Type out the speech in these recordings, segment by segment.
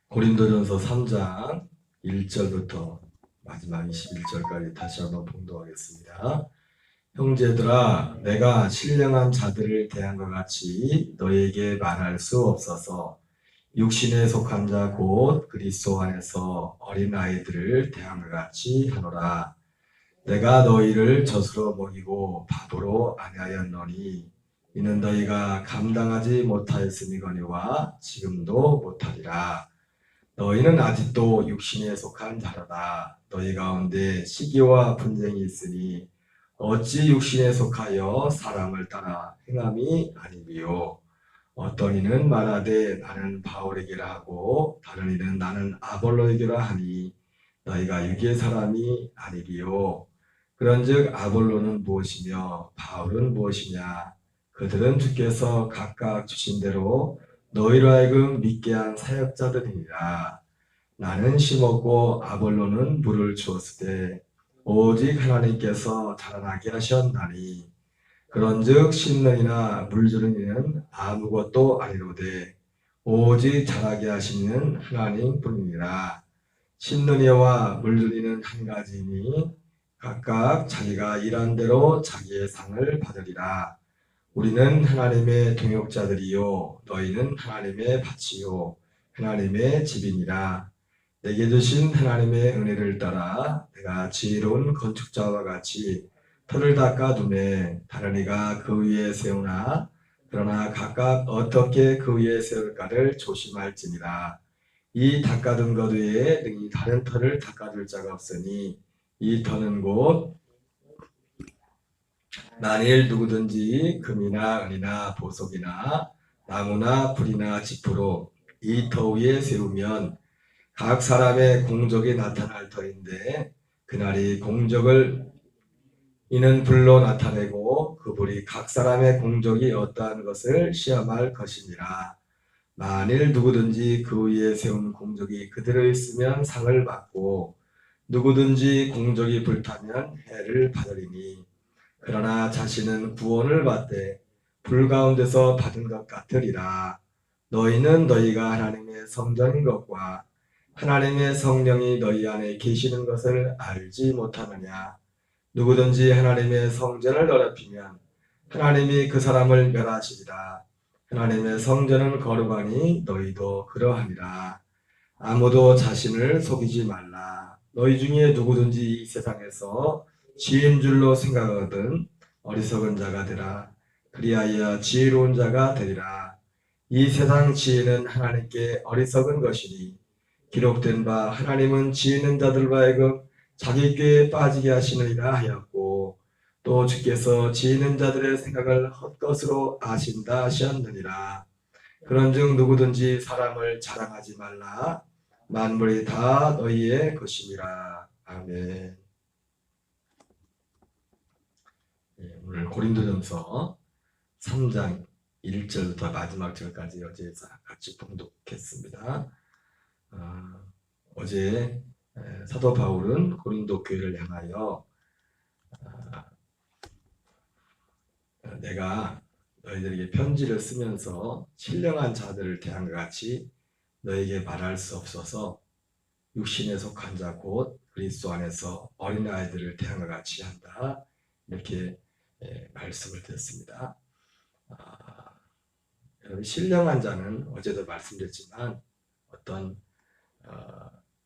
고린도전서 3장 1절부터 마지막 21절까지 다시 한번 봉독하겠습니다. 형제들아, 내가 신령한 자들을 대한 것 같이 너희에게 말할 수 없어서 육신에 속한 자 곧 그리스도 안에서 어린아이들을 대한 것 같이 하노라. 내가 너희를 젖으로 먹이고 밥으로 아니하였노니 이는 너희가 감당하지 못하였음이거니와 지금도 못하리라. 너희는 아직도 육신에 속한 자라다. 너희 가운데 시기와 분쟁이 있으니 어찌 육신에 속하여 사람을 따라 행함이 아니니요. 어떤 이는 말하되 나는 바울에게라 하고 다른 이는 나는 아볼로에게라 하니 너희가 육의 사람이 아니리요. 그런즉 아볼로는 무엇이며 바울은 무엇이냐? 그들은 주께서 각각 주신 대로 너희로 하여금 믿게 한 사역자들이니라. 나는 심었고 아볼로는 물을 주었으되 오직 하나님께서 자라나게 하셨나니 그런즉 심는 이나 물 주는 이는 아무것도 아니로되 오직 자라게 하시는 하나님 뿐이니라. 심는 이와 물 주는 이는 한 가지이니 각각 자기가 일한 대로 자기의 상을 받으리라. 우리는 하나님의 동역자들이요 너희는 하나님의 밭이요 하나님의 집이니라. 내게 주신 하나님의 은혜를 따라 내가 지혜로운 건축자와 같이 터를 닦아 두매 다른 이가 그 위에 세우나 그러나 각각 어떻게 그 위에 세울까를 조심할지니라. 이 닦아둔 것 외에 능히 다른 터를 닦아둘 자가 없으니 이 터는 곧 만일 누구든지 금이나 은이나 보석이나 나무나 불이나 지푸로 이 터 위에 세우면 각 사람의 공적이 나타날 터인데 그날이 공적을 이는 불로 나타내고 그 불이 각 사람의 공적이 어떠한 것을 시험할 것이니라. 만일 누구든지 그 위에 세운 공적이 그대로 있으면 상을 받고 누구든지 공적이 불타면 해를 받으리니 그러나 자신은 구원을 받되 불 가운데서 받은 것 같으리라. 너희는 너희가 하나님의 성전인 것과 하나님의 성령이 너희 안에 계시는 것을 알지 못하느냐? 누구든지 하나님의 성전을 더럽히면 하나님이 그 사람을 멸하시리라. 하나님의 성전은 거룩하니 너희도 그러하니라. 아무도 자신을 속이지 말라. 너희 중에 누구든지 이 세상에서 지혜인 줄로 생각하거든 어리석은 자가 되라. 그리하여 지혜로운 자가 되리라. 이 세상 지혜는 하나님께 어리석은 것이니 기록된 바 하나님은 지혜 있는 자들과 하여금 자기 꾀에 빠지게 하시느니라 하였고 또 주께서 지혜 있는 자들의 생각을 헛것으로 아신다 하셨느니라. 그런즉 누구든지 사람을 자랑하지 말라. 만물이 다 너희의 것임이라. 아멘. 오늘 고린도전서 3장 1절부터 마지막 절까지 어제 같이 봉독했습니다. 어제 사도 바울은 고린도 교회를 향하여 내가 너희들에게 편지를 쓰면서 신령한 자들을 대한 것 같이 너에게 말할 수 없어서 육신에 속한 자 곧 그리스도 안에서 어린아이들을 대한 것 같이 한다. 이렇게 말씀을 드렸습니다. 여러분 신령한 자는 어제도 말씀드렸지만 어떤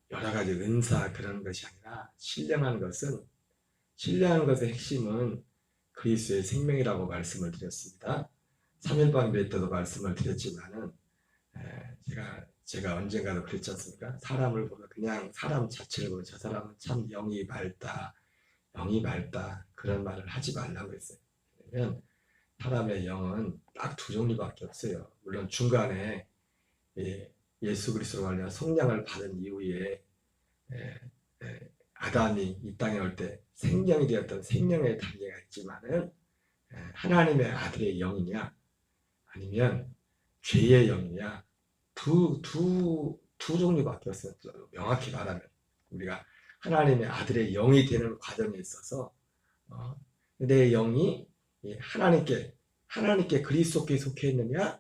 여러 가지 은사 그런 것이 아니라 신령한 것의 핵심은 그리스도의 생명이라고 말씀을 드렸습니다. 3일방 예배 때도 말씀을 드렸지만은 제가 언젠가도 그랬지 않습니까? 사람을 보면 그냥 사람 자체를 보면 저 사람은 참 영이 밝다 그런 말을 하지 말라고 했어요. 왜냐면 사람의 영은 딱 두 종류밖에 없어요. 물론 중간에 예수 그리스도로 말미암아 성령을 받은 이후에 아담이 이 땅에 올 때 생명이 되었던 생명의 단계가 있지만은 하나님의 아들의 영이냐 아니면 죄의 영이냐 두 종류밖에 없어요. 명확히 말하면 우리가 하나님의 아들의 영이 되는 과정에 있어서 내 영이 하나님께 그리스도께 속해 있느냐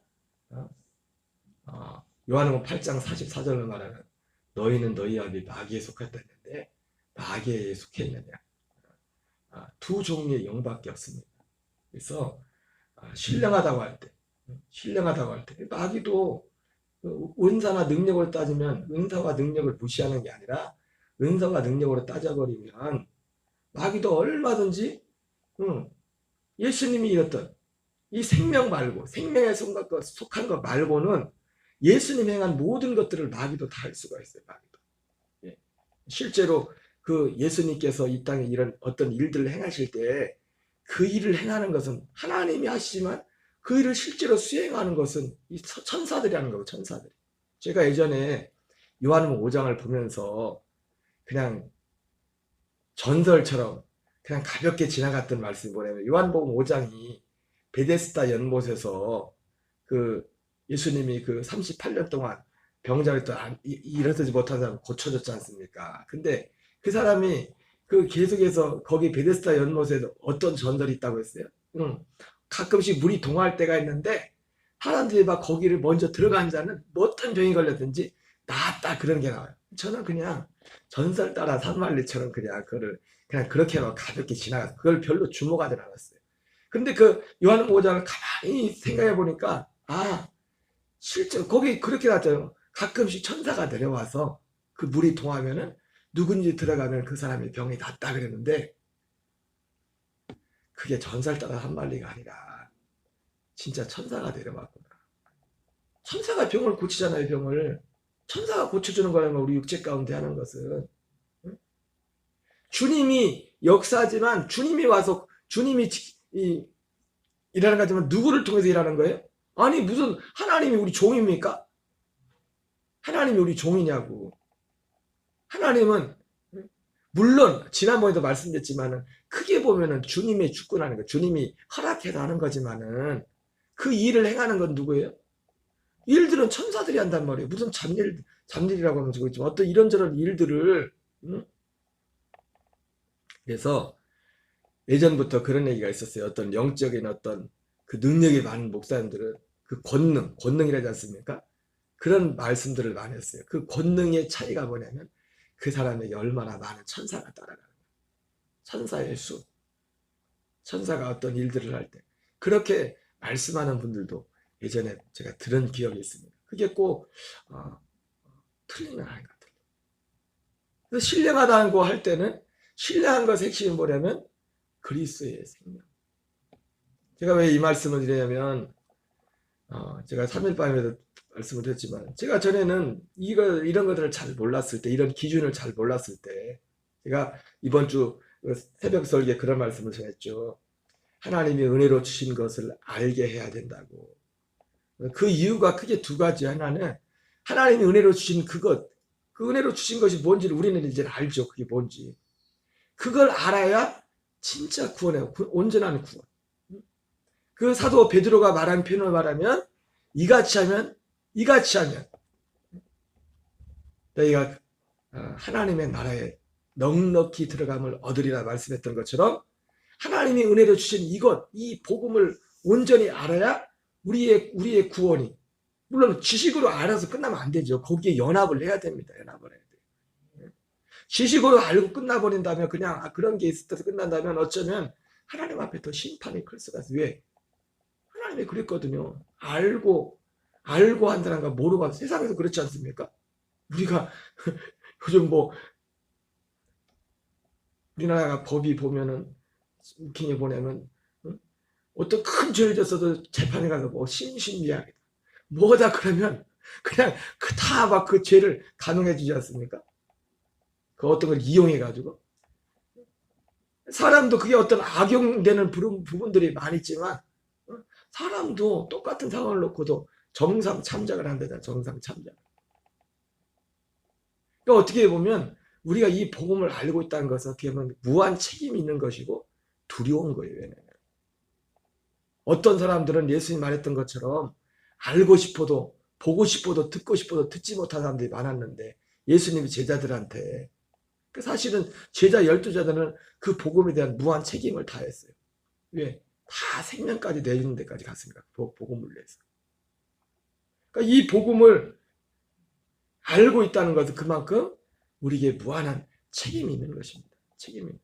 요한복음 8장 44절을 말하는 너희는 너희 아비 마귀에 속했다 했는데 마귀에 속해 있느냐? 두 종류의 영밖에 없습니다. 그래서 신령하다고 할 때, 마귀도 은사나 능력으로 따지면 은사와 능력을 무시하는 게 아니라 은사와 능력으로 따져버리면 마귀도 얼마든지 예수님이 이랬던 이 생명 말고 생명에 속한 것 말고는 예수님 행한 모든 것들을 마귀도 다 할 수가 있어요. 마귀도. 예. 실제로 그 예수님께서 이 땅에 이런 어떤 일들을 행하실 때 그 일을 행하는 것은 하나님이 하시지만 그 일을 실제로 수행하는 것은 이 천사들이 하는 거고 천사들이. 제가 예전에 요한복음 5장을 보면서 그냥 전설처럼 그냥 가볍게 지나갔던 말씀이 뭐냐면 요한복음 5장이 베데스다 연못에서 그 예수님이 그 38년 동안 병자를 또 일어서지 못한 사람 고쳐줬지 않습니까? 근데 그 사람이 그 계속해서 거기 베데스다 연못에서 어떤 전설이 있다고 했어요. 가끔씩 물이 동할 때가 있는데 사람들이 막 거기를 먼저 들어간 자는 어떤 병이 걸렸든지 나았다 그런 게 나와요. 저는 그냥 전설 따라 산말리처럼 그냥 그거를 그냥 그렇게 막 가볍게 지나갔어요. 그걸 별로 주목하지 않았어요. 근데 그 요한복음 5장을 가만히 생각해 보니까 실제 거기 그렇게 나왔잖아요. 가끔씩 천사가 내려와서 그 물이 동하면은 누군지 들어가면 그 사람의 병이 낫다 그랬는데 그게 전설 따라 산말리가 아니라 진짜 천사가 내려왔구나. 천사가 병을 고치잖아요. 병을 천사가 고쳐주는 거라면 우리 육체 가운데 하는 것은 주님이 역사지만 주님이 와서 주님이 일하는 거지만 누구를 통해서 일하는 거예요? 아니 무슨 하나님이 우리 종입니까? 하나님이 우리 종이냐고. 하나님은 물론 지난번에도 말씀드렸지만은 크게 보면은 주님의 주권하는 거, 주님이 허락해서 하는 거지만은 그 일을 행하는 건 누구예요? 일들은 천사들이 한단 말이에요. 무슨 잡일이라고 하면 지금 어떤 이런저런 일들을 그래서 예전부터 그런 얘기가 있었어요. 어떤 영적인 어떤 그 능력이 많은 목사님들은 그 권능이라지 않습니까? 그런 말씀들을 많이 했어요. 그 권능의 차이가 뭐냐면 그 사람에게 얼마나 많은 천사가 따라가는 거예요. 천사의 수. 천사가 어떤 일들을 할 때 그렇게 말씀하는 분들도 예전에 제가 들은 기억이 있습니다. 그게 꼭 틀리는 아닌 것 같아요. 그래서 신령하다고 할 때는 신령한 것의 핵심이 뭐냐면 그리스도의 생명. 제가 왜 이 말씀을 드리냐면 제가 3일밤에도 말씀을 드렸지만 제가 전에는 이런 것들을 잘 몰랐을 때 이런 기준을 잘 몰랐을 때 제가 이번 주 새벽 설교에 그런 말씀을 전했죠. 하나님이 은혜로 주신 것을 알게 해야 된다고. 그 이유가 크게 두 가지. 하나는 하나님이 은혜로 주신 그것, 그 은혜로 주신 것이 뭔지를 우리는 이제 알죠. 그게 뭔지. 그걸 알아야 진짜 구원해요. 온전한 구원. 그 사도 베드로가 말한 표현을 말하면 이같이 하면 너희가 하나님의 나라에 넉넉히 들어감을 얻으리라 말씀했던 것처럼 하나님이 은혜로 주신 이 복음을 온전히 알아야 우리의 구원이 물론 지식으로 알아서 끝나면 안 되죠. 거기에 연합을 해야 됩니다. 연합을 해야 돼요. 지식으로 알고 끝나버린다면 그냥 그런 게 있어서 끝난다면 어쩌면 하나님 앞에 더 심판이 클 수가 있어요. 왜? 하나님이 그랬거든요. 알고 한 사람과 모르고 한 세상에서 그렇지 않습니까? 우리가 요즘 우리나라가 법이 보면은 웃기게 보내면 어떤 큰 죄를 졌어도 재판에 가서 심신미약이다. 뭐다 그러면 그냥 다 막 그 죄를 간용해 주지 않습니까? 그 어떤 걸 이용해 가지고 사람도 그게 어떤 악용되는 부분들이 많이 있지만 사람도 똑같은 상황을 놓고도 정상 참작을 한다잖아. 정상 참작. 그러니까 어떻게 보면 우리가 이 복음을 알고 있다는 것은 어떻게 보면 무한 책임이 있는 것이고 두려운 거예요. 왜냐면 어떤 사람들은 예수님 말했던 것처럼 알고 싶어도 보고 싶어도 듣고 싶어도 듣지 못한 사람들이 많았는데 예수님이 제자들한테 사실은 제자 12제자들은 그 복음에 대한 무한 책임을 다했어요. 왜? 다 생명까지 내주는 데까지 갔습니다. 복음을 위해서. 그러니까 이 복음을 알고 있다는 것은 그만큼 우리에게 무한한 책임이 있는 것입니다. 책임이 있는 것.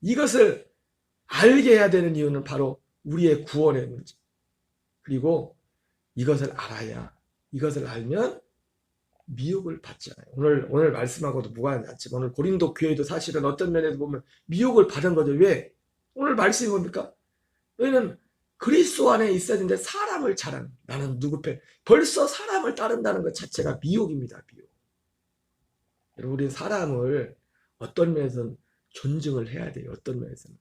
이것을 알게 해야 되는 이유는 바로 우리의 구원의 문제. 그리고 이것을 알아야, 이것을 알면 미혹을 받지 않아요. 오늘 말씀하고도 무관하지 않지만 오늘 고린도 교회도 사실은 어떤 면에서 보면 미혹을 받은 거죠. 왜? 오늘 말씀이 뭡니까? 너희는 그리스도 안에 있어야 되는데 사람을 자랑. 나는 누구 편? 벌써 사람을 따른다는 것 자체가 미혹입니다. 미혹. 여러분, 우리 사람을 어떤 면에서는 존중을 해야 돼요. 어떤 면에서는.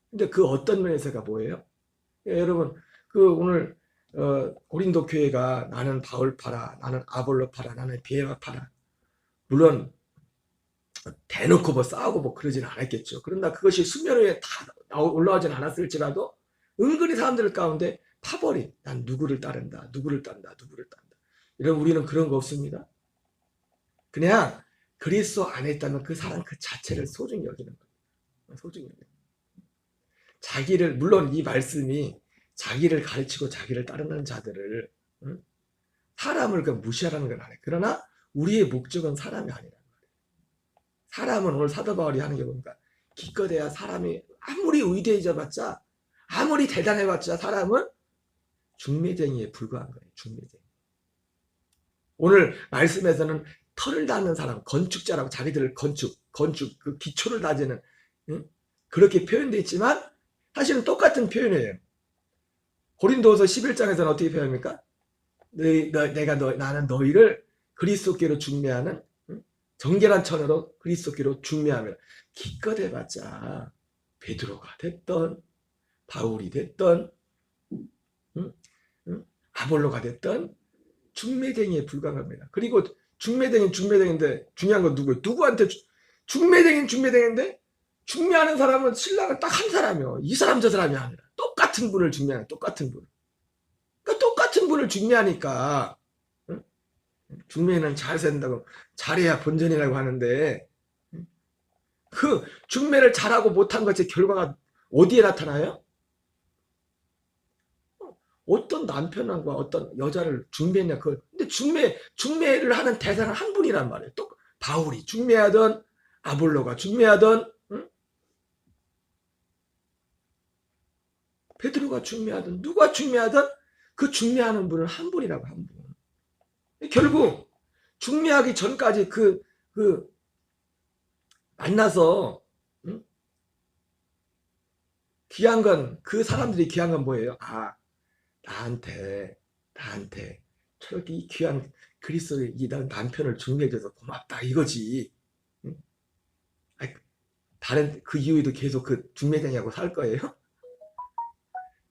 근데 그 어떤 면에서가 뭐예요? 여러분, 그 오늘 고린도 교회가 나는 바울 파라, 나는 아볼로 파라, 나는 비에바 파라. 물론 대놓고 뭐 싸우고 뭐 그러진 않았겠죠. 그러나 그것이 수면 위에 다 올라오진 않았을지라도 은근히 사람들 가운데 파벌이 난 누구를 따른다, 누구를 딴다, 누구를 딴다. 이런 우리는 그런 거 없습니다. 그냥 그리스도 안에 있다면 그 사람 그 자체를 소중히 여기는 거예요. 소중히 여기는 거예요. 자기를, 물론 이 말씀이 자기를 가르치고 자기를 따르는 자들을, 사람을 무시하라는 건 아니에요. 그러나 우리의 목적은 사람이 아니라는 거예요. 사람은 오늘 사도 바울이 하는 게 뭡니까? 기껏해야 사람이 아무리 위대해져봤자, 아무리 대단해봤자 사람은 중매쟁이에 불과한 거예요. 중매쟁이. 오늘 말씀에서는 털을 닦는 사람, 건축자라고 자기들 건축 그 기초를 다지는, 그렇게 표현되어 있지만 사실은 똑같은 표현이에요. 고린도후서 11장에서는 어떻게 표현합니까? 나는 너희를 그리스도께로 중매하는 정결한 천으로 그리스도께로 중매하며 기껏 해봤자 베드로가 됐던 바울이 됐던 아볼로가 됐던 중매쟁이에 불과합니다. 그리고 중매쟁인데 중요한 건 누구예요? 누구한테 중매쟁인데 중매하는 사람은 신랑은 딱 한 사람이요. 이 사람 저 사람이 아니라 똑같은 분을 중매하는, 똑같은 분. 그러니까 똑같은 분을 중매하니까, 중매는 잘 산다고 잘해야 본전이라고 하는데, 그 중매를 잘하고 못한 것의 결과가 어디에 나타나요? 어떤 남편과 어떤 여자를 중매했냐, 근데 중매를 하는 대상은 한 분이란 말이에요. 또 바울이 중매하던, 아볼로가 중매하던, 베드로가 중매하던, 누가 중매하던 그 중매하는 분은 한 분이라고, 한 분. 결국 중매하기 전까지 만나서 귀한 건, 그 사람들이 귀한 건 뭐예요? 아, 나한테 저렇게 이 귀한 그리스도의 이 남편을 중매해줘서 고맙다 이거지. 다른 그 이후에도 계속 그 중매쟁이하고 살 거예요?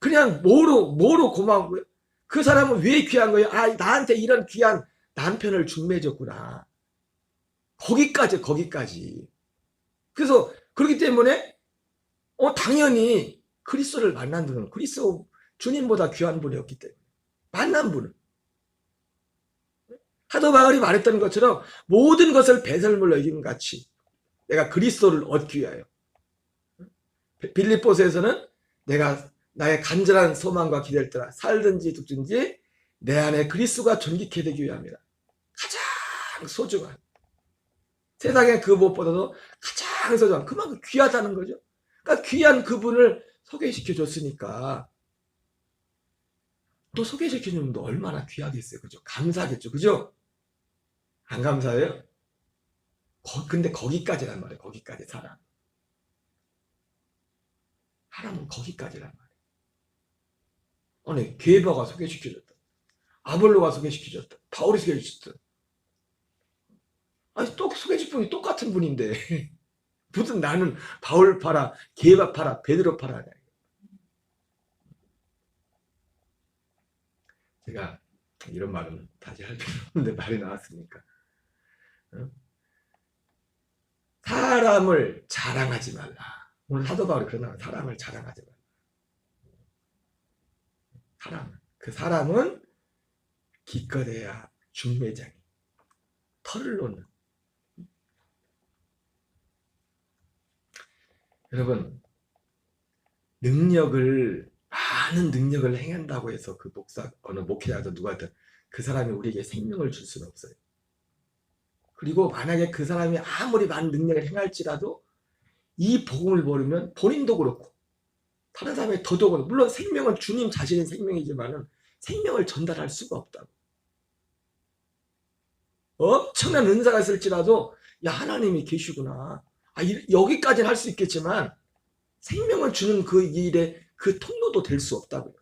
그냥 뭐로 고마운 거예요? 그 사람은 왜 귀한 거예요? 아, 나한테 이런 귀한 남편을 중매해줬구나. 거기까지. 그래서 그렇기 때문에 당연히 그리스도를 만난 분은 그리스도 주님보다 귀한 분이었기 때문에 만난 분은 사도 바울이 말했던 것처럼 모든 것을 배설물로 여기는 같이 내가 그리스도를 얻기 위하여, 빌립보서에서는 내가 나의 간절한 소망과 기대를 따라 살든지 죽든지 내 안에 그리스도가 존귀케 되기 위함이라. 가장 소중한, 세상에 그 무엇보다도 가장 소중한, 그만큼 귀하다는 거죠. 그러니까 귀한 그분을 소개시켜 줬으니까 또 소개시켜 주면 또 얼마나 귀하겠어요. 그죠? 감사하겠죠. 그죠? 안 감사해요? 근데 거기까지란 말이에요. 거기까지 사람은 거기까지란 말이에요. 아니, 게바가 소개시켜줬다. 아볼로가 소개시켜줬다. 바울이 소개시켜줬다. 아니, 또 소개시킨 분이 똑같은 분인데 무슨 나는 바울 파라, 게바 파라, 베드로 파라. 제가 이런 말은 다시 할 필요 없는데 말이 나왔으니까. 사람을 자랑하지 말라. 오늘 사도 바울이 그러나 사람을 자랑하지 말라. 그 사람은 기껏해야 중매장이, 털을 놓는. 여러분, 많은 능력을 행한다고 해서 그 어느 목회자도 누구한테 그 사람이 우리에게 생명을 줄 수는 없어요. 그리고 만약에 그 사람이 아무리 많은 능력을 행할지라도 이 복음을 모르면 본인도 그렇고 다른 사람이 더더욱, 물론 생명은 주님 자신의 생명이지만 생명을 전달할 수가 없다고. 엄청난 은사가 있을지라도 야, 하나님이 계시구나. 여기까지는 할 수 있겠지만 생명을 주는 그 일에 그 통로도 될 수 없다고요.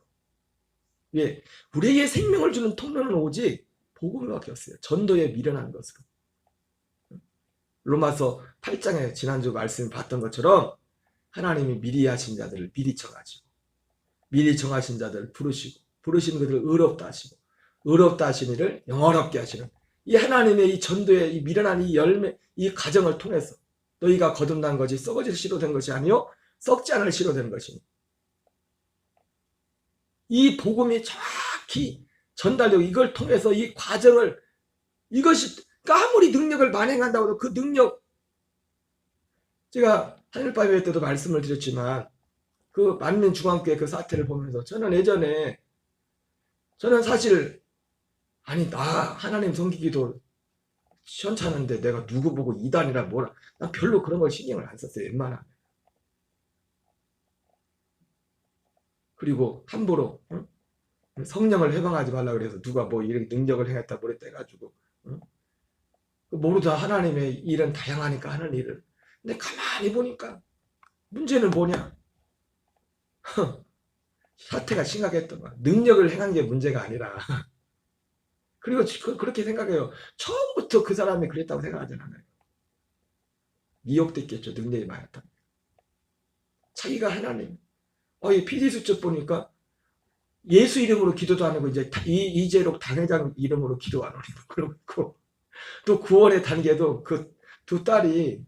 예, 우리에게 생명을 주는 통로는 오직 복음밖에 없어요. 전도에 미련한 것으로. 로마서 8장에 지난주 말씀 봤던 것처럼 하나님이 미리 하신 자들을 미리 정하시고 미리 정하신 자들을 부르시고 부르시는 그들을 의롭다 하시고 의롭다 하신 이를 영원롭게 하시는 이 하나님의 이 전도의 이 미련한 이 열매, 이 과정을 통해서 너희가 거듭난 것이 썩어질 씨로 된 것이 아니요 썩지 않을 씨로 된 것이니 이 복음이 정확히 전달되고 이걸 통해서 이 과정을 이것이 그러니까 아무리 능력을 만행한다고 해도 그 능력 제가 하늘밤의 때도 말씀을 드렸지만 그 만민중앙교회 그 사태를 보면서 저는 예전에 저는 사실 아니 나 하나님 섬기기도 시원찮은데 내가 누구 보고 이단이라 뭐라 난 별로 그런 걸 신경을 안 썼어요. 웬만하면. 그리고 함부로 성령을 해방하지 말라 그래서 누가 뭐 이렇게 능력을 행했다 뭐랬다 해가지고 모르다 하나님의 일은 다양하니까 하는 일을 근데 가만히 보니까 문제는 뭐냐 사태가 심각했던 거야. 능력을 행한 게 문제가 아니라 그리고 그렇게 생각해요. 처음부터 그 사람이 그랬다고 생각하진 않아요. 미혹됐겠죠. 능력이 많았다. 자기가 하나님 이 PD 수첩 보니까 예수 이름으로 기도도 안 하고 이제 이재록 단회장 이름으로 기도 안 하고 그러고 있고 또 구원의 단계도 그 두 딸이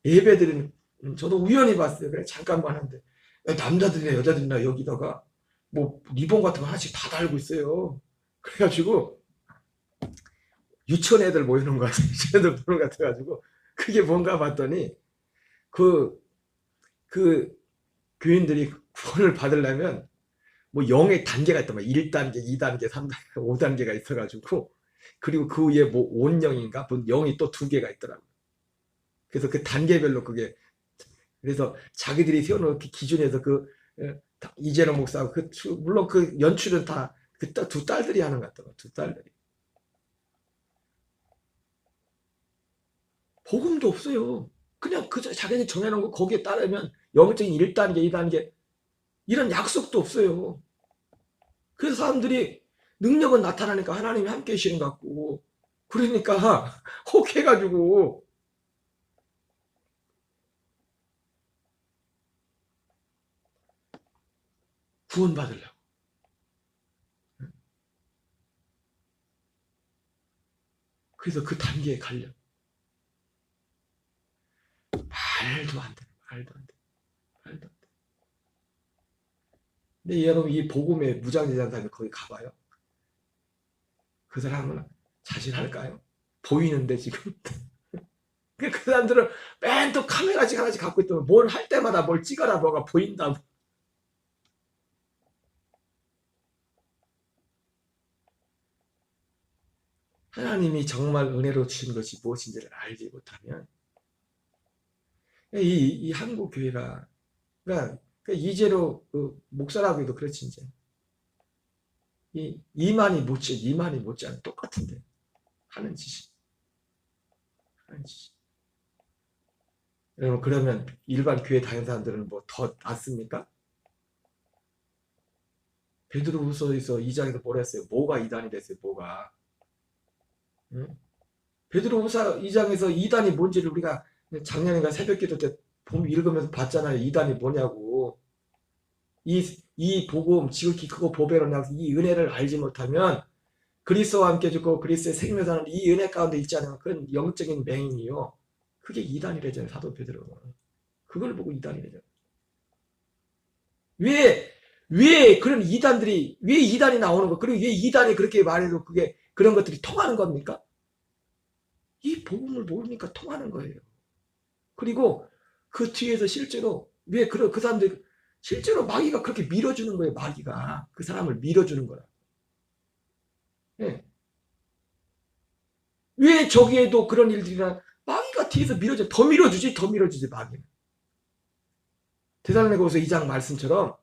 예배드리는 저도 우연히 봤어요. 그래 잠깐만 하는데 남자들이나 여자들이나 여기다가 뭐 리본 같은 거 하나씩 다 달고 있어요. 그래가지고 유치원 애들 모이는 거 같아요. 유치원 애들 보는 것 같아가지고 그게 뭔가 봤더니 그 교인들이 구원을 받으려면 뭐 영의 단계가 있단 말이야. 1단계, 2단계, 3단계, 5단계가 있어가지고 그리고 그 위에 뭐 온영인가 뭐 영이 또 2개가 있더라고요. 그래서 그 단계별로 그게 그래서 자기들이 세워놓은 기준에서 그 이재룡 목사하고 물론 그 연출은 다 그 두 딸들이 하는 것 같더라고요. 두 딸들이. 복음도 없어요. 그냥 자기들이 정해놓은 거 거기에 따르면 영적인 1단계, 2단계 이런 약속도 없어요. 그래서 사람들이 능력은 나타나니까 하나님이 함께 계시는 것 같고 그러니까 혹해가지고 구원받으려고. 그래서 그 단계에 가려. 말도 안 돼. 말도 안 돼. 말도 안 돼. 근데 여러분 이 복음의 무장지대한 사람이 거기 가봐요. 그 사람은 자신할까요? 보이는데 지금. 그 사람들은 맨 또 카메라씩 하나씩 갖고 있다면 뭘 할 때마다 뭘 찍어라 뭐가 보인다고. 하나님이 정말 은혜로 주신 것이 무엇인지를 알지 못하면 이 한국 교회가 그러니까 이재로 그 목사라고 해도 그렇지 이제 이만이 못지않은 똑같은데 하는 짓이 여러분 그러면 일반 교회 다니는 사람들은 뭐 더 낫습니까? 베드로후서에서 2장에서 뭐라 했어요? 뭐가 이단이 됐어요? 뭐가 응? 베드로후서 2장에서 이단이 뭔지를 우리가 작년인가 새벽기도 때 읽으면서 봤잖아요. 이단이 뭐냐고. 이 복음 지극히 크고 보배로운 약속 이 은혜를 알지 못하면 그리스도와 함께 죽고 그리스도의 생명을 사는 이 은혜 가운데 있지 않으면 그건 영적인 맹인이요. 그게 이단이래잖아요. 사도 베드로는. 그걸 보고 이단이래잖아요. 왜 그런 이단들이 왜 이단이 나오는 거 그리고 왜 이단이 그렇게 말해도 그게 그런 것들이 통하는 겁니까? 이 복음을 모르니까 통하는 거예요. 그리고 그 뒤에서 실제로 왜 그 사람들 실제로 마귀가 그렇게 밀어주는 거예요. 마귀가 그 사람을 밀어주는 거라. 왜 저기에도 그런 일들이나 마귀가 뒤에서 더 밀어주지 마귀는. 데살로니가후서 2장 말씀처럼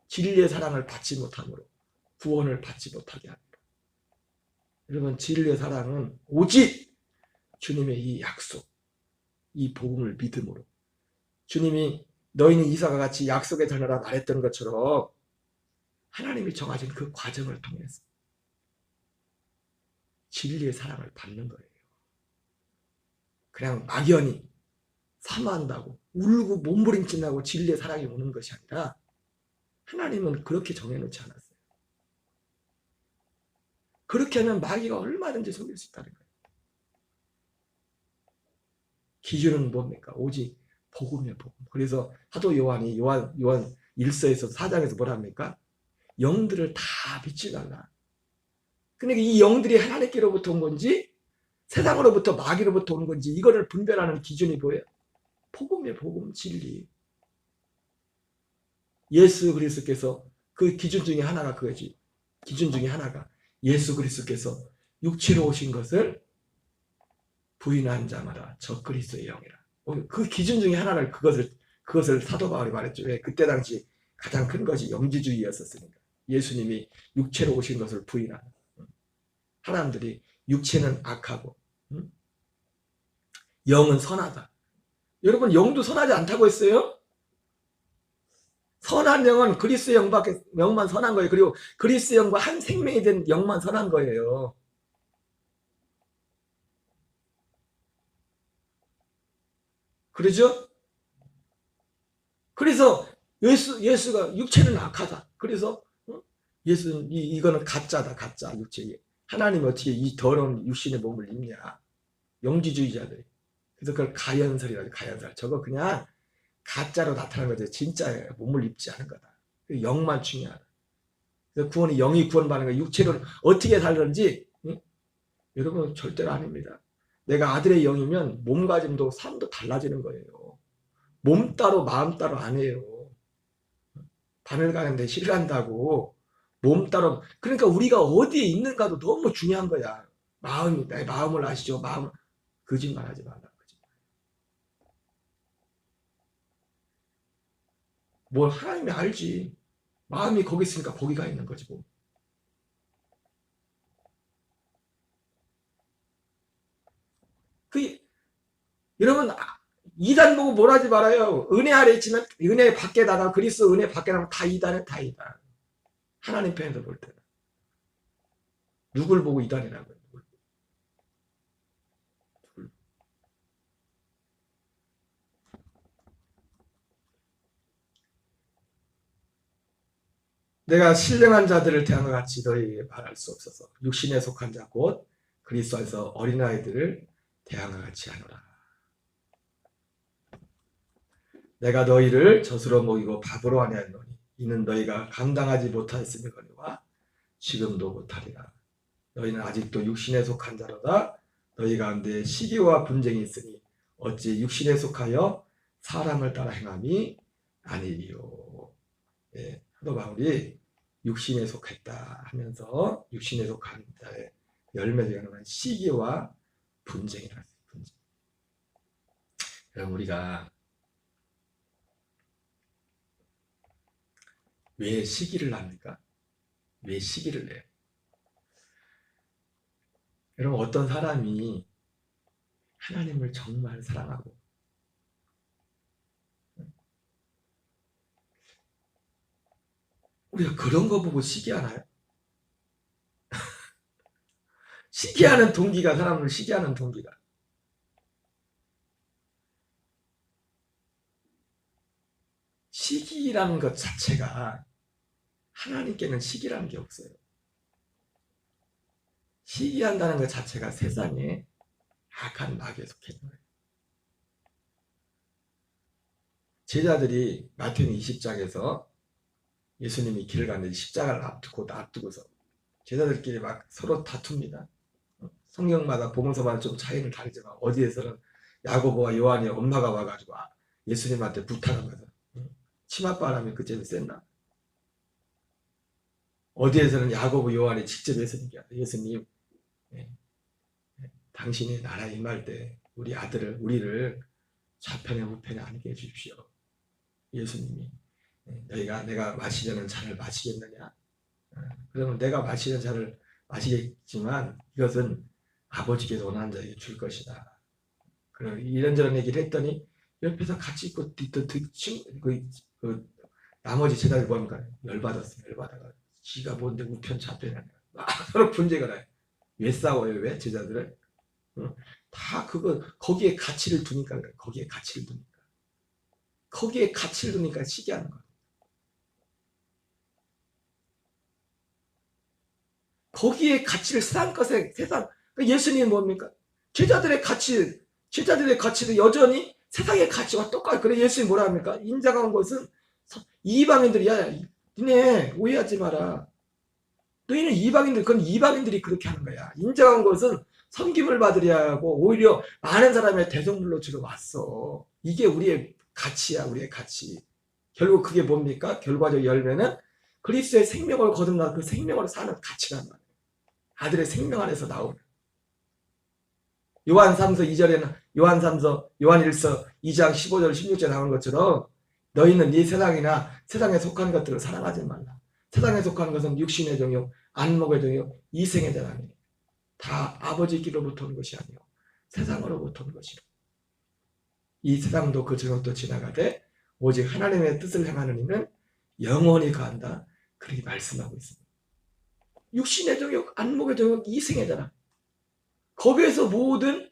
진리의 사랑을 받지 못함으로 구원을 받지 못하게 합니다. 여러분, 진리의 사랑은 오직 주님의 이 약속, 이 복음을 믿음으로, 주님이 너희는 이삭과 같이 약속의 자녀라 말했던 것처럼 하나님이 정하신 그 과정을 통해서 진리의 사랑을 받는 거예요. 그냥 막연히 사모한다고 울고 몸부림친다고 진리의 사랑이 오는 것이 아니라 하나님은 그렇게 정해놓지 않았어요. 그렇게 하면 마귀가 얼마든지 속일 수 있다는 거예요. 기준은 뭡니까? 오직 복음이에요, 복음. 그래서 사도 요한이 요한 1서에서 4장에서 뭐라 합니까? 영들을 다 믿지 말라. 근데 이 영들이 하나님께로부터 온 건지 세상으로부터 마귀로부터 온 건지 이거를 분별하는 기준이 뭐예요? 복음이에요, 복음, 진리. 예수 그리스도께서 그 기준 중에 하나가 그거지. 기준 중에 하나가 예수 그리스도께서 육체로 오신 것을 부인한 자마다 저 그리스도의 영이라. 그 기준 중에 하나를 그것을 사도 바울이 말했죠. 왜? 그때 당시 가장 큰 것이 영지주의였었으니까. 예수님이 육체로 오신 것을 부인하는 사람들이 육체는 악하고 영은 선하다. 여러분, 영도 선하지 않다고 했어요? 선한 영은 그리스도의 영만 선한 거예요. 그리고 그리스도의 영과 한 생명이 된 영만 선한 거예요. 그러죠? 그래서 예수가 육체는 악하다. 그래서 이거는 가짜다, 가짜 육체. 하나님이 어떻게 이 더러운 육신의 몸을 입냐? 영지주의자들이. 그래서 그걸 가연설이라고, 가연설. 저거 그냥 가짜로 나타난 거죠. 진짜예요. 몸을 입지 않은 거다. 영만 중요하다. 그래서 구원이 영이 구원받는 거예요. 육체로 어떻게 살든지 여러분 절대로 아닙니다. 내가 아들의 영이면 몸가짐도 삶도 달라지는 거예요. 몸 따로 마음 따로 안 해요. 바늘 가는데 실 간다고 몸 따로. 그러니까 우리가 어디에 있는가도 너무 중요한 거야. 마음이, 내 마음을 아시죠? 마음. 거짓말하지 말라. 뭘 하나님이 알지. 마음이 거기 있으니까 거기 가 있는 거지 뭐. 여러분, 이단 보고 뭘 하지 말아요. 은혜 아래 있지만 은혜 밖에 나가, 그리스도 은혜 밖에 나가면 다 이단은 다 이단. 하나님 편에서 볼 때는 누굴 보고 이단이라고요? 누굴. 내가 신령한 자들을 대하는 것 같이 너희에게 말할 수 없어서 육신에 속한 자 곧 그리스도 안에서 어린아이들을 대하는 것 같이 하노라. 내가 너희를 젖으로 먹이고 밥으로 아니하노니 이는 너희가 감당하지 못하였음이거니와 지금도 못하리라. 너희는 아직도 육신에 속한 자로다. 너희 가운데 시기와 분쟁이 있으니 어찌 육신에 속하여 사람을 따라 행함이 아니리요. 예, 사도 바울이 육신에 속했다 하면서 육신에 속한 자의 열매를 하는 시기와 분쟁이라는 분쟁. 그럼 우리가 왜 시기를 합니까? 왜 시기를 내요? 여러분, 어떤 사람이 하나님을 정말 사랑하고 우리가 그런 거 보고 시기하나요? 시기하는 동기가, 사람을 시기하는 동기가 시기라는 것 자체가 하나님께는 시기라는 게 없어요. 시기한다는 것 자체가 세상에 악한 마귀에 속해 있는 거예요. 제자들이 마태복음 20장에서 예수님이 길을 가는데 십자가를 앞두고서 제자들끼리 막 서로 다툽니다. 성경마다 복음서마다 좀 차이는 다르지만 어디에서는 야고보와 요한이 엄마가 와가지고 예수님한테 부탁하면서 치맛바람이 그때도 셌나? 어디에서는 야고보 요한이 직접 예수님 당신이 나라에 임할 때 우리를 좌편에 우편에 앉게 해주십시오. 예수님이 내가 마시려는 잔을 마시겠느냐? 그러면 내가 마시는 잔을 마시겠지만 이것은 아버지께서 원하는 자에게 줄 것이다. 그리고 이런저런 얘기를 했더니 옆에서 같이 있고 있던 나머지 제자들 보니까 열받았어요. 열받아가 지가 뭔데 우편 좌편에 서로 분쟁을 해요. 왜 싸워요? 왜 제자들을? 다 거기에 가치를 두니까 그래. 거기에 가치를 두니까 시기하는 거야. 거기에 가치를 세상 것에 예수님이 뭡니까? 제자들의 가치도 여전히 세상의 가치와 똑같아요. 그래 예수님이 뭐라 합니까? 인자가 온 것은 이방인들이야. 니네 오해하지 마라. 너희는 이방인들, 그건 이방인들이 그렇게 하는 거야. 인자가 온 것은 섬김을 받으려 하고 오히려 많은 사람의 대성물로 주러 왔어. 이게 우리의 가치야, 우리의 가치. 결국 그게 뭡니까? 결과적 열매는 그리스도의 생명을 거듭나 그 생명을 사는 가치란 말이에요. 아들의 생명 안에서 나오는. 요한 1서 2장 15절 16절 나오는 것처럼 너희는 이 세상에 속한 것들을 사랑하지 말라. 세상에 속한 것은 육신의 정욕, 안목의 정욕, 이생의 자랑이니 다 아버지께로부터 온 것이 아니요 세상으로부터 온 것이라. 이 세상도 그 정욕도 지나가되 오직 하나님의 뜻을 행하는 이는 영원히 거한다. 그렇게 말씀하고 있습니다. 육신의 정욕, 안목의 정욕, 이생의 자랑. 거기에서 모든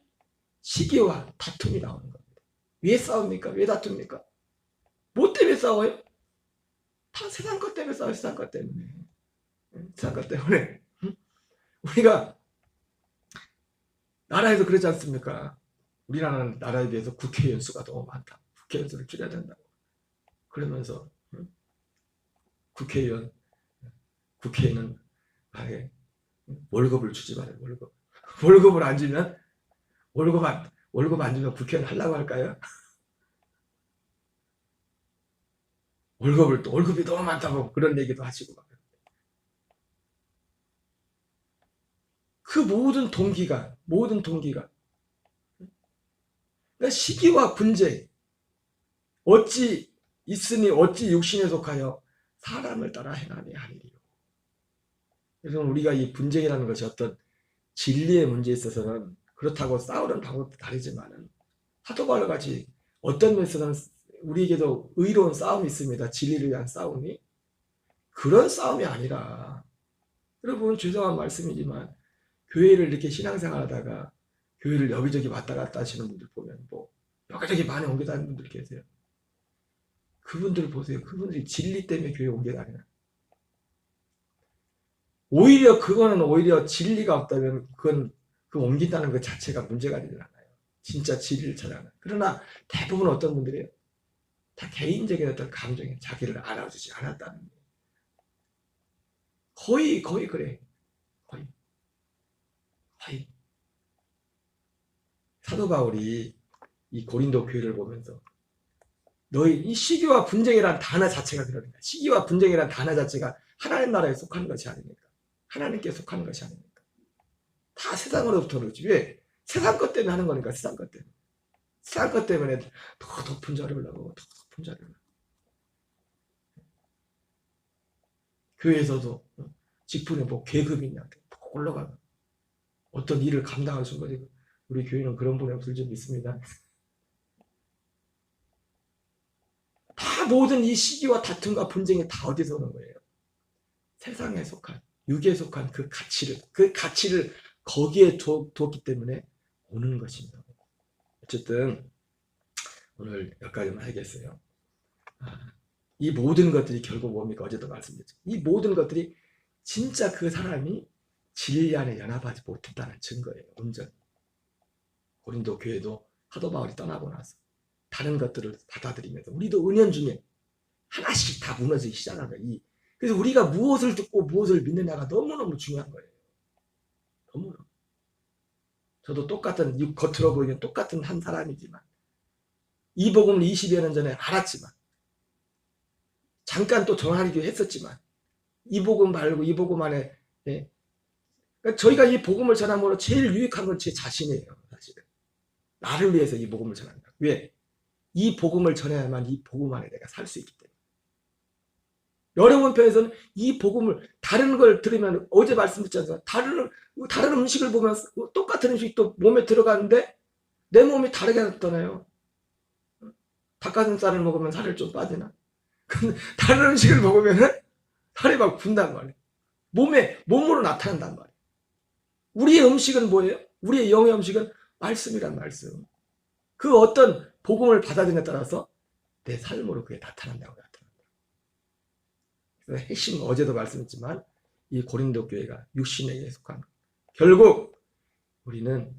시기와 다툼이 나오는 겁니다. 왜 싸웁니까? 왜 다툽니까? 뭐 때문에 싸워요? 다 세상 것 때문에 싸워요. 세상 것 때문에. 세상 것 때문에. 우리가 나라에서 그러지 않습니까? 우리나라는 나라에 비해서 국회의원 수가 너무 많다. 국회의원 수를 줄여야 된다고. 그러면서 국회의원은 아예 월급을 주지 말아요. 월급을 안 주면 월급 안 주면 국회의원 하려고 할까요? 월급이 너무 많다고 그런 얘기도 하시고 막. 그 모든 동기가 그러니까 시기와 분쟁 어찌 있으니 어찌 육신에 속하여 사람을 따라 행하니 하리요. 그래서 우리가 이 분쟁이라는 것이 어떤 진리의 문제에 있어서는 그렇다고 싸우는 방법도 다르지만은 사도 바울 같이 어떤 면에서는 우리에게도 의로운 싸움이 있습니다. 진리를 위한 싸움이. 그런 싸움이 아니라 여러분 죄송한 말씀이지만 교회를 이렇게 신앙생활 하다가 교회를 여기저기 왔다 갔다 하시는 분들 보면 뭐 여기저기 많이 옮겨 다니는 분들 계세요. 그분들 보세요. 그분들이 진리 때문에 교회 옮겨 다니는. 그거는 오히려 진리가 없다면 그 옮긴다는 것 자체가 문제가 되지 않아요. 진짜 진리를 찾아가는. 그러나 대부분 어떤 분들이에요? 다 개인적인 어떤 감정에 자기를 알아주지 않았다는 거예요. 거의 그래. 거의. 사도 바울이 이 고린도 교회를 보면서 이 시기와 분쟁이란 단어 자체가 그러니까 시기와 분쟁이란 단어 자체가 하나님 나라에 속하는 것이 아닙니까? 하나님께 속하는 것이 아닙니까? 다 세상으로부터 오지. 왜? 세상 것 때문에 하는 거니까 세상 것 때문에. 세상 것 때문에 더 높은 자리를 올라가고 더 높은 자리를 올라가고. 교회에서도 직분에 뭐 계급이 있냐 올라가고 어떤 일을 감당할 수 있는 거지. 우리 교회는 그런 분이 없을 줄 믿습니다. 다 모든 이 시기와 다툼과 분쟁이 다 어디서 오는 거예요? 세상에 속한, 육에 속한 그 가치를 거기에 두었기 때문에 오는 것입니다. 어쨌든 오늘 여기까지만 하겠어요. 이 모든 것들이 결국 뭡니까? 어제도 말씀드렸죠. 이 모든 것들이 진짜 그 사람이 진리 안에 연합하지 못했다는 증거예요. 온전히. 고린도 교회도 사도 바울이 떠나고 나서 다른 것들을 받아들이면서 우리도 은연중에 하나씩 다 무너지기 시작한 거예요. 그래서 우리가 무엇을 듣고 무엇을 믿느냐가 너무너무 중요한 거예요. 너무너무. 저도 겉으로 보이는 똑같은 한 사람이지만 이 복음을 20여 년 전에 알았지만 잠깐 또 전하기도 했었지만 이 복음 말고 이 복음 안에 그러니까 저희가 이 복음을 전함으로 제일 유익한 건 제 자신이에요. 사실은. 나를 위해서 이 복음을 전한다. 왜? 이 복음을 전해야만 이 복음 안에 내가 살 수 있기 때문에. 여러분 편에서는 이 복음을 다른 걸 들으면 어제 말씀드렸잖아요. 다른 음식을 보면 똑같은 음식이 또 몸에 들어가는데 내 몸이 다르게 나타나요. 닭가슴살을 먹으면 살을 좀 빠지나? 근데 다른 음식을 먹으면은 살이 막 분단 말이에요. 몸으로 나타난단 말이에요. 우리의 음식은 뭐예요? 우리의 영의 음식은 말씀이란 말씀. 그 어떤 복음을 받아들이냐에 따라서 내 삶으로 그게 나타난다고 나타난다. 그래서 핵심 어제도 말씀했지만 이 고린도 교회가 육신에게 속한 결국 우리는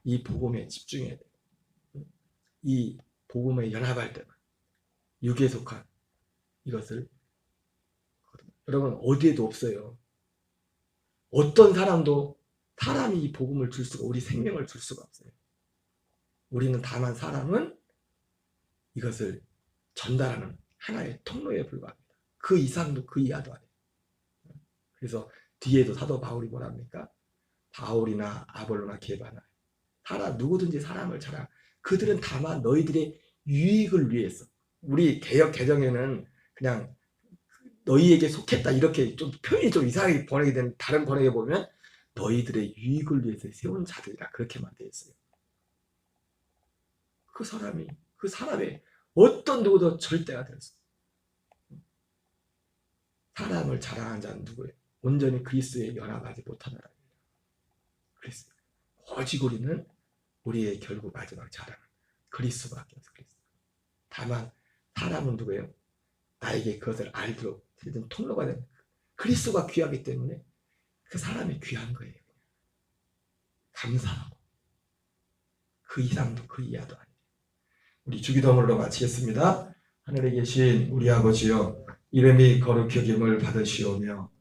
이 복음에 집중해야 돼요. 이 복음에 연합할 때만 육에 속한 이것을 여러분 어디에도 없어요. 어떤 사람이 이 복음을 줄 수가 우리 생명을 줄 수가 없어요. 우리는 다만 사람은 이것을 전달하는 하나의 통로에 불과합니다. 그 이상도 그 이하도 아니에요. 그래서 뒤에도 사도 바울이 뭐랍니까? 바울이나 아볼로나 게바나 누구든지 사람을 자랑. 그들은 다만 너희들의 유익을 위해서. 우리 개역 개정에는 그냥 너희에게 속했다 이렇게 좀 표현이 좀 이상하게 번역이 된 다른 번역에 보면 너희들의 유익을 위해서 세운 자들이라 그렇게만 되어 있어요. 그 사람의 어떤 누구도 절대가 될 수 없어요. 사람을 자랑한 자는 누구예요? 온전히 그리스도에 연합하지 못하느라. 그리스도. 오직 우리는 우리의 결국 마지막 자랑은 그리스도밖에 없어요. 그리스도. 다만 사람은 누구예요? 나에게 그것을 알도록 되는 통로가 되는 그리스도가 귀하기 때문에 그 사람이 귀한 거예요. 감사하고 그 이상도 그 이하도 아니에요. 우리 주기도문으로 마치겠습니다. 하늘에 계신 우리 아버지여 이름이 거룩히 여김을 받으시오며